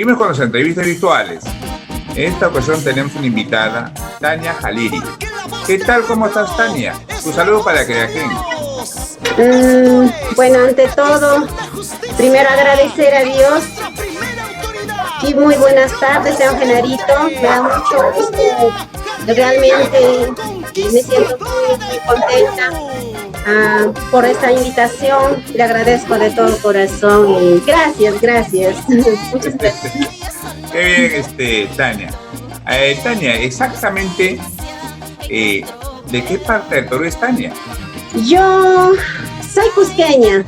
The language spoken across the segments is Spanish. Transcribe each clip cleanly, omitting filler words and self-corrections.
Seguimos con las entrevistas virtuales. En esta ocasión tenemos una invitada, Tania Jaliri. ¿Qué tal? ¿Cómo estás, Tania? Tu saludo para que Creagen. Bueno, ante todo, primero agradecer a Dios y muy buenas tardes, señor Genarito. Me da mucho gusto, realmente me siento muy contenta por esta invitación. Le agradezco de todo corazón y gracias. Muchas gracias. Qué bien, Tania. Tania, exactamente, ¿de qué parte del Perú es Tania? Yo soy cusqueña,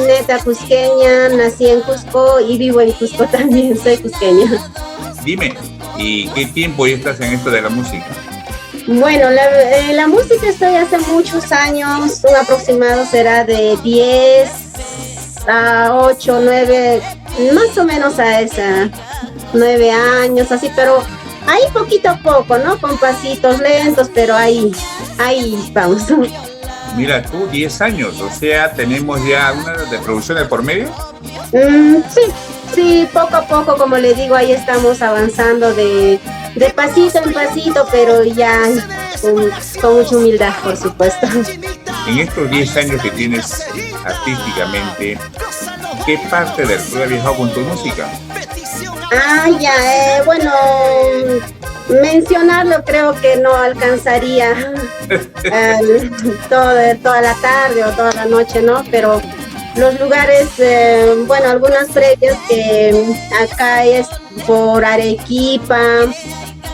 neta cusqueña, nací en Cusco y vivo en Cusco también, soy cusqueña. Dime, ¿y qué tiempo ya estás en esto de la música? Bueno, la música estoy hace muchos años, un aproximado será de 10 a 8, 9, más o menos a esa, 9 años, así, pero ahí poquito a poco, ¿no? Con pasitos lentos, pero ahí vamos. Mira tú, 10 años, o sea, ¿tenemos ya una de producción de por medio? Sí, poco a poco, como le digo, ahí estamos avanzando de pasito en pasito, pero ya con mucha humildad, por supuesto. En estos 10 años que tienes artísticamente, ¿qué parte del Perú has viajado con tu música? Bueno, mencionarlo creo que no alcanzaría toda la tarde o toda la noche, ¿no? Pero los lugares, algunas previas que acá es por Arequipa,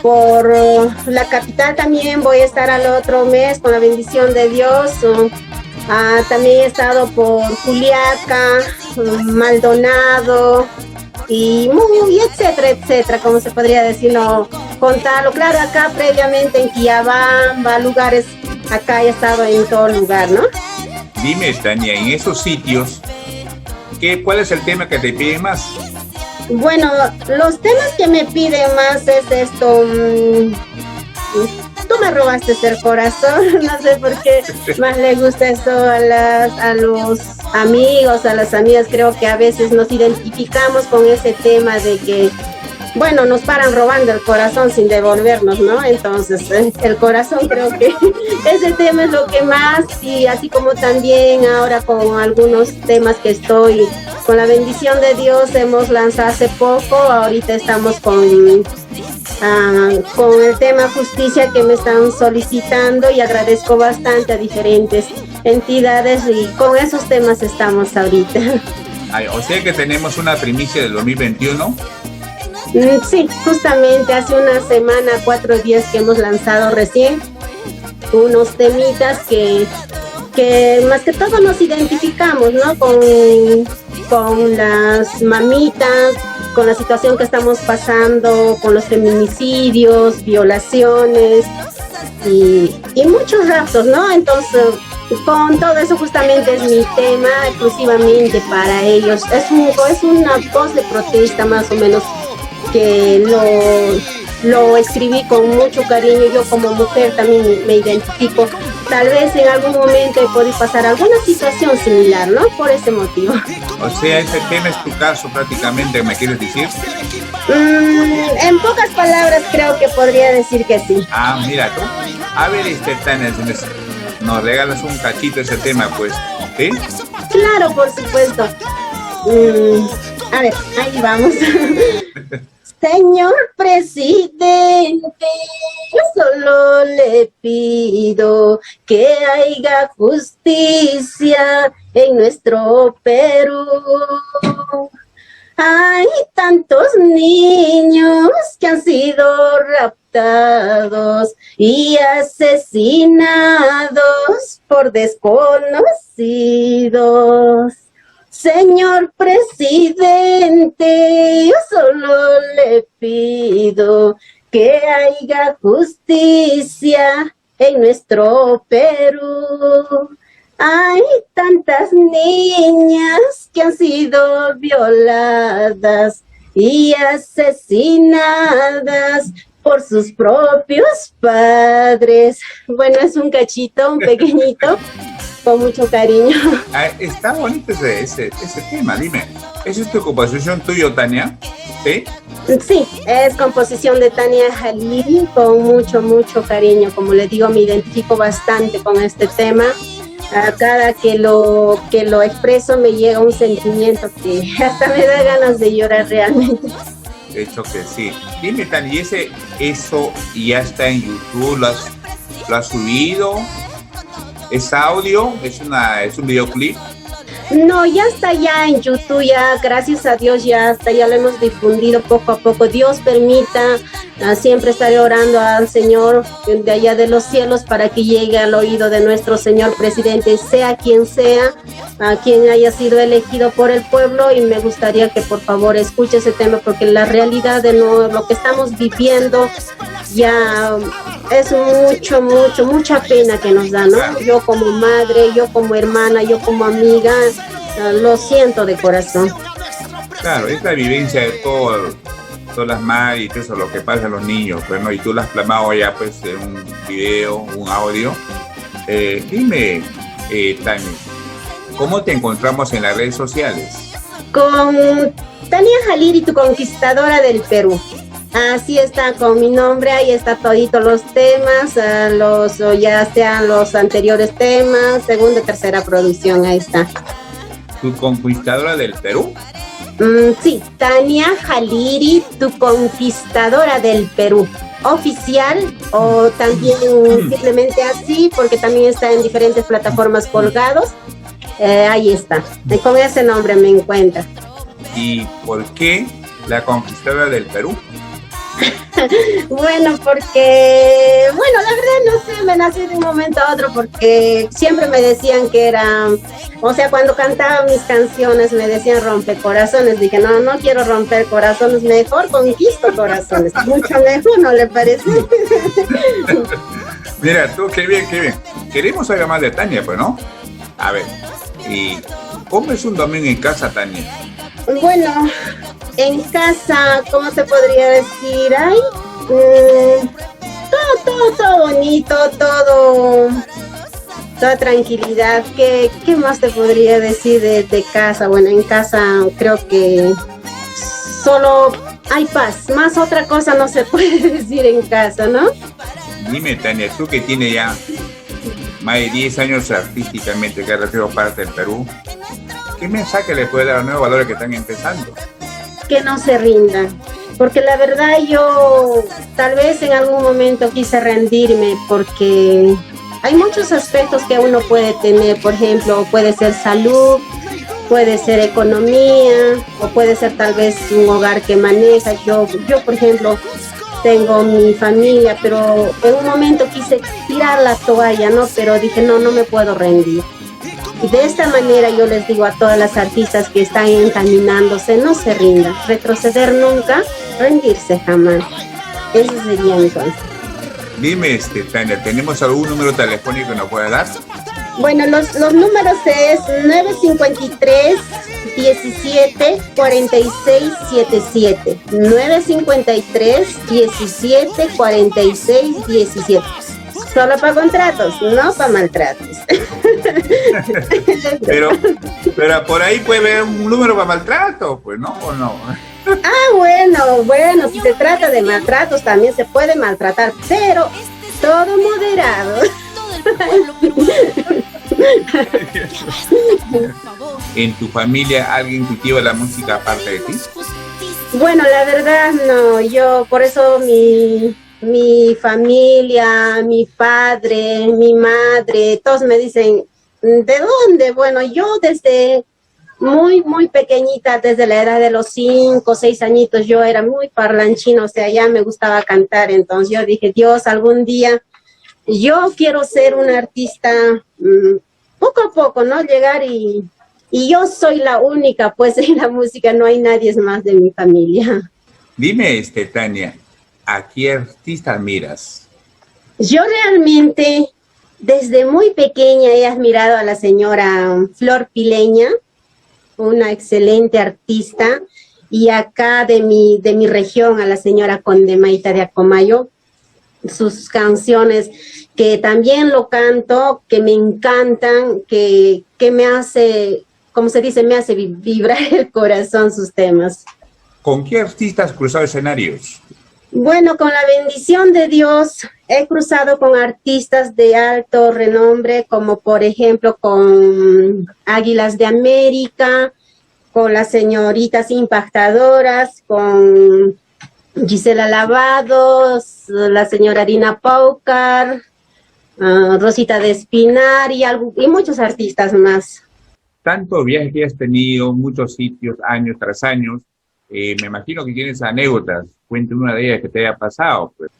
por la capital también voy a estar al otro mes con la bendición de Dios. También he estado por Juliaca, Maldonado y etcétera, como se podría decir, no contarlo. Claro, acá previamente en Quillabamba, lugares, acá he estado en todo lugar, ¿no? Dime, Tania, en esos sitios, ¿cuál es el tema que te piden más? Bueno, los temas que me piden más es esto. Tú me robaste el corazón, no sé por qué más le gusta eso a los amigos, a las amigas. Creo que a veces nos identificamos con ese tema de que, bueno, nos paran robando el corazón sin devolvernos, ¿no? Entonces, el corazón, creo que ese tema es lo que más, y así como también ahora con algunos temas que estoy, con la bendición de Dios, hemos lanzado hace poco, ahorita estamos con el tema justicia que me están solicitando y agradezco bastante a diferentes entidades y con esos temas estamos ahorita. O sea que tenemos una primicia del 2021. Sí, justamente hace una semana, 4 días que hemos lanzado recién unos temitas que más que todo nos identificamos, ¿no? Con las mamitas, con la situación que estamos pasando, con los feminicidios, violaciones y muchos raptos, ¿no? Entonces, con todo eso justamente es mi tema exclusivamente para ellos. Es una voz de protesta más o menos que lo escribí con mucho cariño. Yo como mujer también me identifico. Tal vez en algún momento he podido pasar alguna situación similar, ¿no? Por ese motivo. O sea, ese tema es tu caso prácticamente, ¿me quieres decir? En pocas palabras creo que podría decir que sí. Mira tú. A ver, Tania, nos regalas un cachito de ese tema, pues, ¿sí? Claro, por supuesto. A ver, ahí vamos. Señor presidente, yo solo le pido que haya justicia en nuestro Perú. Hay tantos niños que han sido raptados y asesinados por desconocidos. Señor presidente, yo solo le pido que haya justicia en nuestro Perú. Hay tantas niñas que han sido violadas y asesinadas por sus propios padres. Bueno, es un cachito, un pequeñito. con mucho cariño. Está bonito ese tema, dime. ¿Esa es tu composición tuyo, Tania? ¿Sí? Sí, es composición de Tania Haliri con mucho, mucho cariño. Como le digo, me identifico bastante con este tema. A cada que lo expreso me llega un sentimiento que hasta me da ganas de llorar realmente. De hecho que sí. Dime, Tania, ¿y eso ya está en YouTube? ¿Lo has subido? ¿Es audio? ¿Es un videoclip? No, ya está ya en YouTube, ya gracias a Dios ya lo hemos difundido poco a poco. Dios permita, siempre estaré orando al Señor de allá de los cielos para que llegue al oído de nuestro señor presidente, sea quien sea, a quien haya sido elegido por el pueblo, y me gustaría que por favor escuche ese tema, porque la realidad de lo que estamos viviendo ya es mucha pena que nos da, ¿no? Yo como madre, yo como hermana, yo como amiga, lo siento de corazón. Claro, es la vivencia de todas las madres y todo eso, lo que pasa a los niños, pues, ¿no? Y tú lo has plasmado ya, pues, en un video, un audio. Dime, Tania, ¿cómo te encontramos en las redes sociales? Con Tania Haliri, tu conquistadora del Perú. Así está, con mi nombre, ahí está toditos los temas, ya sean los anteriores temas, segunda y tercera producción, ahí está. ¿Tu conquistadora del Perú? Sí, Tania Haliri, tu conquistadora del Perú. Oficial o también simplemente así, porque también está en diferentes plataformas colgados. Ahí está, con ese nombre me encuentra. ¿Y por qué la conquistadora del Perú? Bueno, porque, la verdad no sé, me nació de un momento a otro, porque siempre me decían que era, o sea, cuando cantaba mis canciones me decían rompecorazones. Dije, no quiero romper corazones, mejor conquisto corazones, mucho mejor, ¿no le parece? Mira, tú, qué bien. Queremos saber más de Tania, pues, ¿no? A ver, ¿y cómo es un domingo en casa, Tania? Bueno, en casa, ¿cómo se podría decir? Ay, todo bonito, toda tranquilidad. ¿Qué más te podría decir de casa? Bueno, en casa creo que solo hay paz. Más otra cosa no se puede decir en casa, ¿no? Dime, Tania, tú que tienes ya más de 10 años artísticamente que has recibido parte del Perú, ¿qué mensaje le puede dar a los nuevos valores que están empezando? Que no se rindan, porque la verdad yo tal vez en algún momento quise rendirme, porque hay muchos aspectos que uno puede tener. Por ejemplo, puede ser salud, puede ser economía, o puede ser tal vez un hogar que maneja. Yo por ejemplo, tengo mi familia, pero en un momento quise tirar la toalla, ¿no? Pero dije, no me puedo rendir. Y de esta manera yo les digo a todas las artistas que están encaminándose, no se rindan, retroceder nunca, rendirse jamás. Ese sería mi consejo. Dime, Tania, ¿tenemos algún número telefónico que nos pueda dar? Bueno, los números es 953 17 46 77, 953 17 46 17. Solo para contratos, no para maltratos. pero por ahí puede haber un número para maltrato, pues, ¿no? ¿O no? Bueno, si se trata de maltratos también se puede maltratar, pero todo moderado. ¿En tu familia alguien cultiva la música aparte de ti? Bueno, la verdad no, yo por eso mi familia, mi padre, mi madre, todos me dicen, ¿de dónde? Bueno, yo desde muy pequeñita, desde la edad de los 5 o 6 añitos, yo era muy parlanchina, o sea, ya me gustaba cantar. Entonces yo dije, Dios, algún día yo quiero ser una artista, poco a poco, ¿no? Llegar y yo soy la única, pues, en la música, no hay nadie más de mi familia. Dime, Tania, ¿a qué artista admiras? Yo realmente, desde muy pequeña, he admirado a la señora Flor Pileña, una excelente artista, y acá de mi región, a la señora Condemaita de Acomayo. Sus canciones, que también lo canto, que me encantan, que me hace, como se dice, me hace vibrar el corazón sus temas. ¿Con qué artistas has cruzado escenarios? Bueno, con la bendición de Dios he cruzado con artistas de alto renombre, como por ejemplo con Águilas de América, con las Señoritas Impactadoras, con Gisela Lavados, la señora Dina Paucar, Rosita de Espinar y muchos artistas más. Tanto viajes que has tenido, muchos sitios, años tras años, me imagino que tienes anécdotas. Cuéntame una de ellas que te haya pasado. Pues.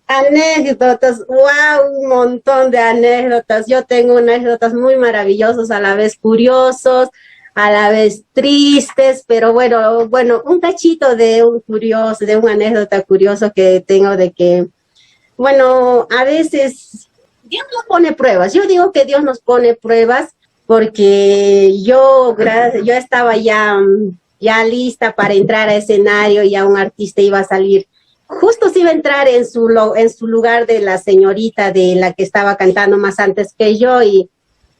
Anécdotas, wow, un montón de anécdotas. Yo tengo anécdotas muy maravillosas, a la vez curiosos, a la vez tristes, pero bueno, un cachito de un curioso, de una anécdota curioso que tengo de que, bueno, a veces Dios nos pone pruebas. Yo digo que Dios nos pone pruebas porque yo estaba ya lista para entrar a escenario, ya un artista iba a salir, justo se iba a entrar en su lugar de la señorita de la que estaba cantando más antes que yo, y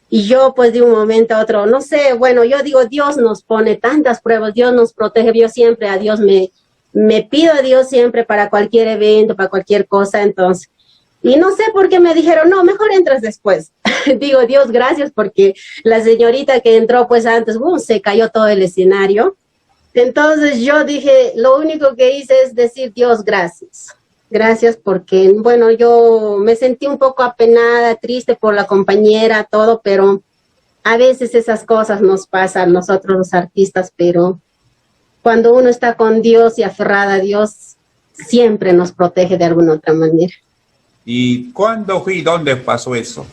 yo pues de un momento a otro, no sé, bueno, yo digo, Dios nos pone tantas pruebas, Dios nos protege, yo siempre a Dios me pido a Dios siempre para cualquier evento, para cualquier cosa, entonces, y no sé por qué me dijeron, no, mejor entras después. Digo, Dios, gracias, porque la señorita que entró pues antes, se cayó todo el escenario. Entonces yo dije, lo único que hice es decir, Dios, gracias. Gracias porque, bueno, yo me sentí un poco apenada, triste por la compañera, todo, pero a veces esas cosas nos pasan a nosotros los artistas, pero cuando uno está con Dios y aferrada a Dios, siempre nos protege de alguna otra manera. ¿Y cuándo fue y dónde pasó eso?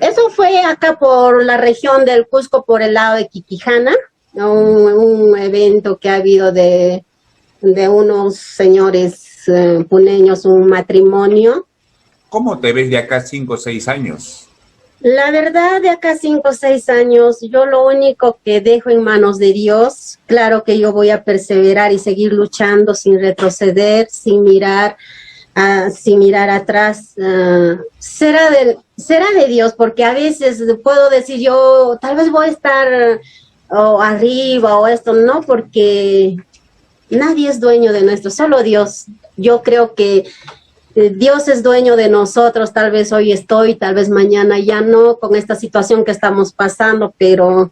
Eso fue acá por la región del Cusco, por el lado de Quiquijana. Un evento que ha habido de unos señores puneños, un matrimonio. ¿Cómo te ves de acá 5 o 6 años? La verdad, de acá 5 o 6 años, yo lo único que dejo en manos de Dios, claro que yo voy a perseverar y seguir luchando sin retroceder, sin mirar atrás. Será de Dios, porque a veces puedo decir yo, tal vez voy a estar o arriba o esto, no, porque nadie es dueño de nuestro, solo Dios. Yo creo que Dios es dueño de nosotros, tal vez hoy estoy, tal vez mañana ya no, con esta situación que estamos pasando, pero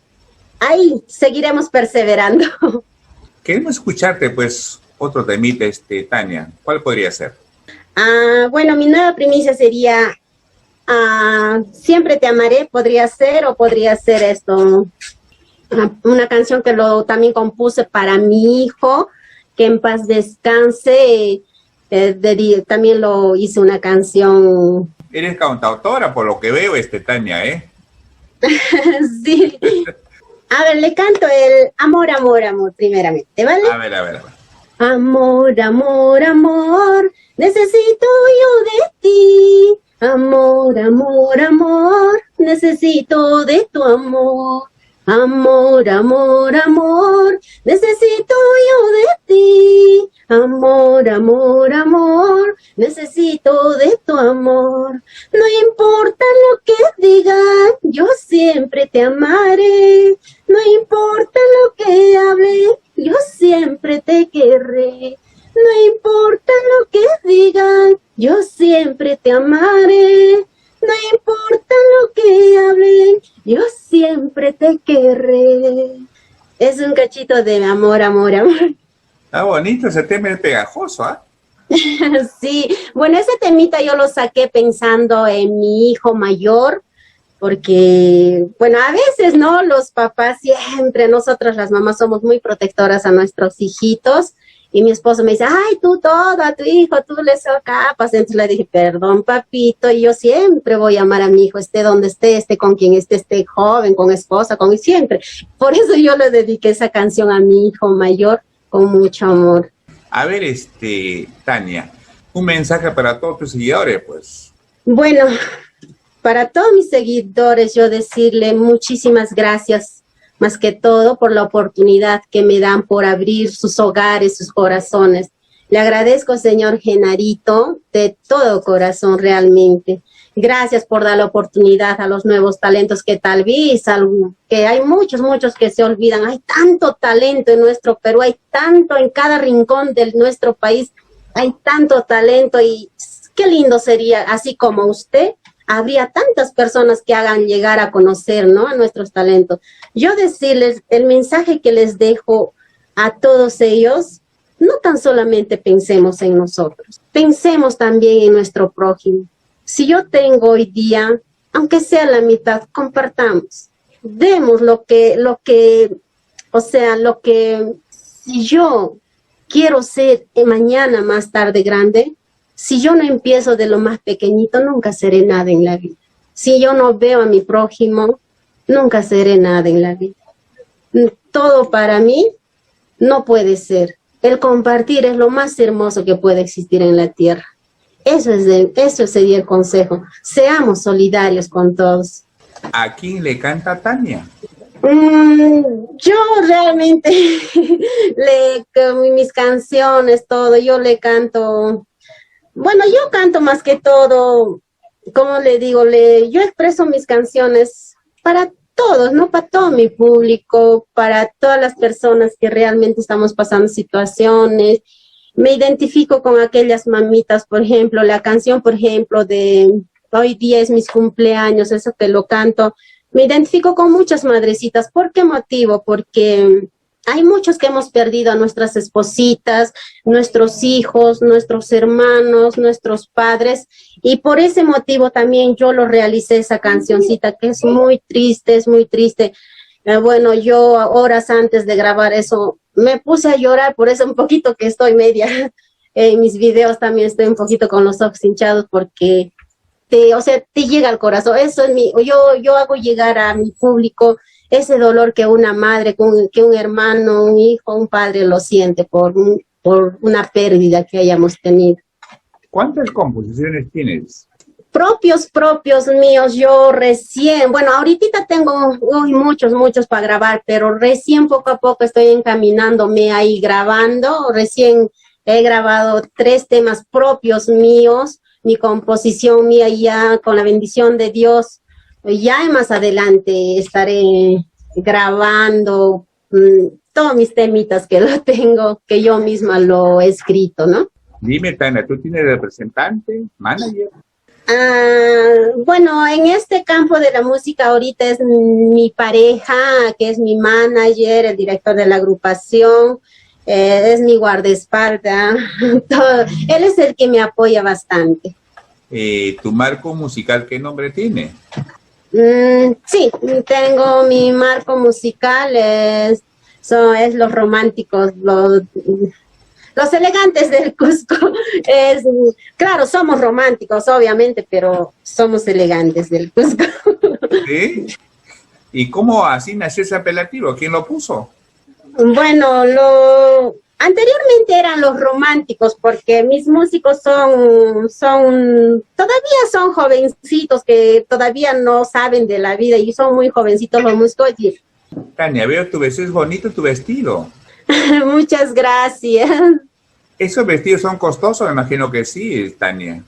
ahí seguiremos perseverando. Queremos escucharte, pues, otro temita, Tania. ¿Cuál podría ser? Bueno, mi nueva primicia sería Siempre te amaré, podría ser, o podría ser esto, una canción que también compuse para mi hijo, que en paz descanse. También lo hice una canción. Eres cantautora, por lo que veo, Tania, ¿eh? Sí. A ver, le canto el Amor, amor, amor, primeramente, ¿vale? A ver. Amor, amor, amor, necesito yo de ti. Amor, amor, amor, necesito de tu amor. Amor, amor, amor, necesito yo de ti. Amor, amor, amor, necesito de tu amor. No importa lo que digan, yo siempre te amaré. No importa lo que hablen, yo siempre te querré. No importa lo que digan, yo siempre te amaré. No importa lo que hablen, yo siempre te querré. Es un cachito de amor, amor, amor. Está bonito, ese tema es pegajoso, ¿ah? Sí, bueno, ese temita yo lo saqué pensando en mi hijo mayor, porque, bueno, a veces, ¿no? Los papás siempre, nosotras las mamás somos muy protectoras a nuestros hijitos, y mi esposo me dice, ay, tú todo, a tu hijo, tú le escapas. Entonces le dije, perdón, papito, yo siempre voy a amar a mi hijo, esté donde esté con quien esté joven, con esposa, con siempre. Por eso yo le dediqué esa canción a mi hijo mayor con mucho amor. A ver, Tania, un mensaje para todos tus seguidores, pues. Bueno, para todos mis seguidores, yo decirle muchísimas gracias, más que todo por la oportunidad que me dan por abrir sus hogares, sus corazones. Le agradezco, señor Genarito, de todo corazón realmente. Gracias por dar la oportunidad a los nuevos talentos que tal vez, que hay muchos que se olvidan. Hay tanto talento en nuestro Perú, hay tanto en cada rincón de nuestro país, hay tanto talento y qué lindo sería, así como usted, habría tantas personas que hagan llegar a conocer, ¿no?, a nuestros talentos. Yo decirles, el mensaje que les dejo a todos ellos, no tan solamente pensemos en nosotros, pensemos también en nuestro prójimo. Si yo tengo hoy día, aunque sea la mitad, compartamos. Demos lo que, si yo quiero ser mañana más tarde grande, si yo no empiezo de lo más pequeñito, nunca seré nada en la vida. Si yo no veo a mi prójimo, nunca seré nada en la vida. Todo para mí no puede ser. El compartir es lo más hermoso que puede existir en la tierra. Eso sería el consejo. Seamos solidarios con todos. ¿A quién le canta Tania? Yo realmente, mis canciones, todo, yo le canto. Bueno, yo canto más que todo, como le digo, yo expreso mis canciones para todos, ¿no? Para todo mi público, para todas las personas que realmente estamos pasando situaciones. Me identifico con aquellas mamitas, por ejemplo, la canción, por ejemplo, de hoy día es mis cumpleaños, eso que lo canto. Me identifico con muchas madrecitas. ¿Por qué motivo? Porque hay muchos que hemos perdido a nuestras espositas, nuestros hijos, nuestros hermanos, nuestros padres, y por ese motivo también yo lo realicé esa cancioncita, que es muy triste, es muy triste. Bueno, yo horas antes de grabar eso, me puse a llorar, por eso un poquito que estoy media, en mis videos también estoy un poquito con los ojos hinchados, porque te llega al corazón. Eso es yo hago llegar a mi público ese dolor que una madre, que un hermano, un hijo, un padre lo siente por una pérdida que hayamos tenido. ¿Cuántas composiciones tienes? Propios míos, yo recién, bueno, ahorita tengo muchos para grabar, pero recién poco a poco estoy encaminándome ahí grabando. Recién he grabado 3 temas propios míos, mi composición mía, ya con la bendición de Dios. Ya más adelante estaré grabando todos mis temitas que lo tengo, que yo misma lo he escrito, ¿no? Dime, Tania, ¿tú tienes representante, manager? Bueno, en este campo de la música ahorita es mi pareja, que es mi manager, el director de la agrupación, es mi guardaespaldas, todo. Él es el que me apoya bastante. ¿Tu marco musical qué nombre tiene? Sí, tengo mi marco musical, es Los Románticos, los elegantes del Cusco. Claro, somos románticos, obviamente, pero somos elegantes del Cusco. ¿Sí? ¿Y cómo así nació ese apelativo? ¿Quién lo puso? Bueno, anteriormente eran Los Románticos, porque mis músicos todavía son jovencitos que todavía no saben de la vida y son muy jovencitos los músicos. Tania, veo tu vestido, es bonito tu vestido. Muchas gracias. ¿Esos vestidos son costosos? Me imagino que sí, Tania.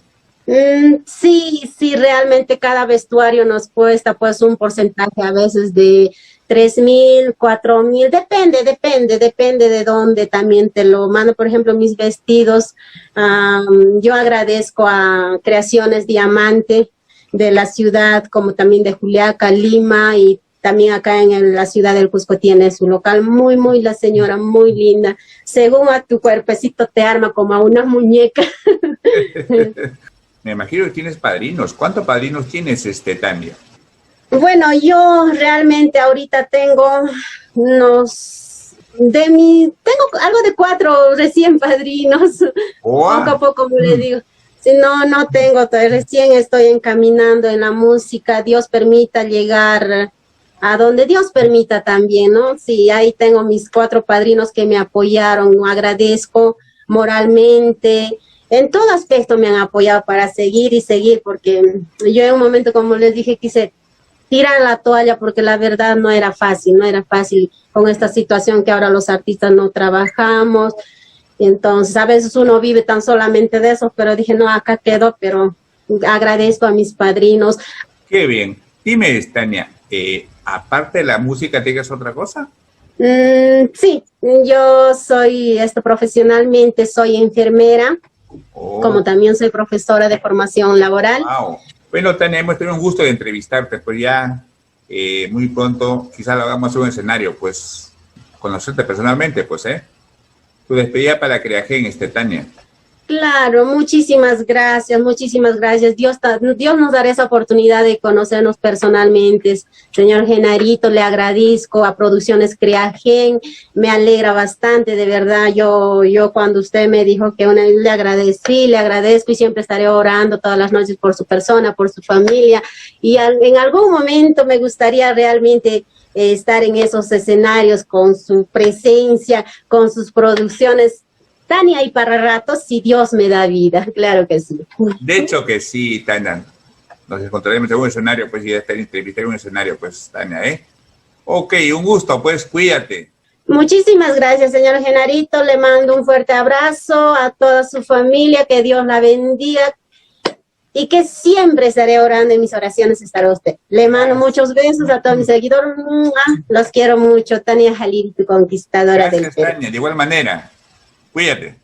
Sí, realmente cada vestuario nos cuesta pues un porcentaje a veces de 3,000, 4,000, depende de dónde también te lo mando. Por ejemplo, mis vestidos, yo agradezco a Creaciones Diamante de la ciudad, como también de Juliaca, Lima, y también acá en la ciudad del Cusco tiene su local, muy la señora, muy linda. Según a tu cuerpecito te arma como a una muñeca. Me imagino que tienes padrinos. ¿Cuántos padrinos tienes, Tania? Bueno, yo realmente ahorita tengo algo de 4 recién padrinos. ¡Wow! Poco a poco, como le digo. Si no tengo, recién estoy encaminando en la música. Dios permita llegar a donde Dios permita también, ¿no? Sí, ahí tengo mis 4 padrinos que me apoyaron. Agradezco moralmente. En todo aspecto me han apoyado para seguir y seguir, porque yo en un momento, como les dije, quise tirar la toalla porque la verdad no era fácil con esta situación que ahora los artistas no trabajamos. Entonces, a veces uno vive tan solamente de eso, pero dije, no, acá quedo, pero agradezco a mis padrinos. Qué bien. Dime, Tania, aparte de la música, ¿tienes otra cosa? Sí, yo soy profesionalmente, soy enfermera, como Oh, también soy profesora de formación laboral. wow. Bueno, Tania, hemos tenido un gusto de entrevistarte, pues ya muy pronto quizás lo hagamos en un escenario, pues conocerte personalmente, pues, ¿eh? Tu despedida para Creagen, Tania. Claro, muchísimas gracias, muchísimas gracias. Dios nos dará esa oportunidad de conocernos personalmente. Señor Genarito, le agradezco a Producciones Creagen, me alegra bastante, de verdad. Yo cuando usted me dijo que le agradecí, le agradezco y siempre estaré orando todas las noches por su persona, por su familia. Y en algún momento me gustaría realmente estar en esos escenarios con su presencia, con sus producciones. Tania, y para ratos, si Dios me da vida, claro que sí. De hecho que sí, Tania. Nos encontraremos en un escenario, pues, y ya estar entrevistar en un escenario, pues, Tania, ¿eh? Ok, un gusto, pues, cuídate. Muchísimas gracias, señor Genarito. Le mando un fuerte abrazo a toda su familia, que Dios la bendiga y que siempre estaré orando, en mis oraciones estará usted. Le mando muchos besos a todos mis seguidores. Los quiero mucho. Tania Jalil, tu conquistadora del Gracias, Perú. Tania. De igual manera, cuídate.